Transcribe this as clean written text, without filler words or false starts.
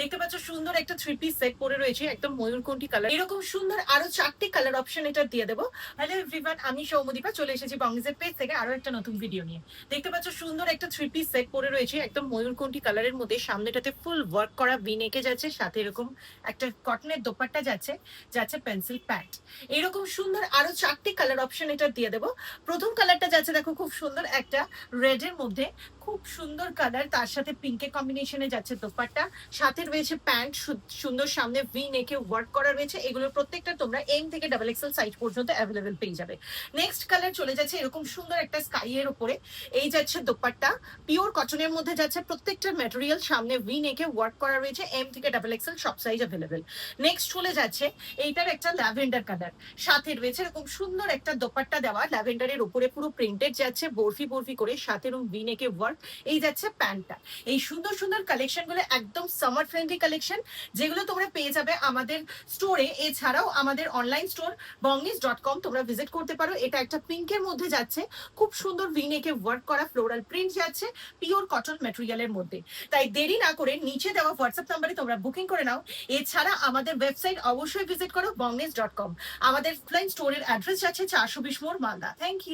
দেখতে পাচ্ছ সুন্দর একটা থ্রি পিস সেট পরে রয়েছে একদম ময়ূরকণ্ঠী কালার। এরকম সুন্দর আরো 4টি কালার অপশন এটা দিয়ে দেবো। হ্যালো এভরিওয়ান, আমি সৌমদীপা চলে এসেছি বঙ্গিজের পেজ থেকে আরো একটা নতুন ভিডিও নিয়ে। দেখতে পাচ্ছ সুন্দর একটা থ্রি পিস সেট পরে রয়েছে একদম ময়ূরকণ্ঠী কালারের মধ্যে, সামনেটাতে ফুল ওয়ার্ক করা ভি নেকে যাচ্ছে, সাথে এরকম একটা কটনের দোপাট্টা যাচ্ছে, যাচ্ছে পেন্সিল প্যান্ট। এরকম সুন্দর আরো 4টি কালার অপশন এটা দিয়ে দেবো। প্রথম কালারটা যাচ্ছে দেখো খুব সুন্দর একটা রেড এর মধ্যে, খুব সুন্দর কালার, তার সাথে পিঙ্কের কম্বিনেশনে যাচ্ছে দোপাট্টা, সাথে রয়েছে প্যান্ট, সুন্দর সামনে ভি নেকে ওয়ার্ক করা রয়েছে। এগুলোর প্রত্যেকটা তোমরা এম থেকে ডাবল এক্সেল সাইজ পর্যন্ত অ্যাভেলেবেল পেয়ে যাবে। নেক্সট কালার চলে যাচ্ছে এরকম সুন্দর একটা স্কাই এর উপরে, এই যাচ্ছে দোপাট্টা, পিওর কটনের মধ্যে যাচ্ছে, প্রত্যেকটা ম্যাটেরিয়াল সামনে ভি নেকে ওয়ার্ক করা রয়েছে, এম থেকে ডাবল এক্সেল সব সাইজ অ্যাভেলেবেল। নেক্সট চলে যাচ্ছে এইটার একটা ল্যাভেন্ডার কালার, সাথে রয়েছে এরকম সুন্দর একটা দোপাট্টা দেওয়া, ল্যাভেন্ডারের উপরে পুরো প্রিন্টেড যাচ্ছে বরফি বরফি করে, সাথে এরকম ভি নেকে ওয়ার্ক, এই যাচ্ছে প্যান্টটা। এই সুন্দর সুন্দর কালেকশন গুলো একদম সামার ফ্রেন্ডলি কালেকশন, যেগুলো তোমরা পেয়ে যাবে আমাদের স্টোরে। এছাড়াও আমাদের অনলাইন স্টোর bongnis.com তোমরা ভিজিট করতে পারো। এটা একটা পিঙ্কের মধ্যে যাচ্ছে, খুব সুন্দর ভি নেকে ওয়ার্ক করা ফ্লোরাল প্রিন্ট যাচ্ছে, পিওর কটন ম্যাটেরিয়ালের মধ্যে। তাই দেরি না করে নিচে দেওয়া হোয়াটসঅ্যাপ নাম্বারে তোমরা বুকিং করে নাও। এছাড়া আমাদের ওয়েবসাইট অবশ্যই ভিজিট করো bongnis.com। আমাদের অফলাইন স্টোরের অ্যাড্রেস যাচ্ছে 420 মোড়, মালদা। Thank you.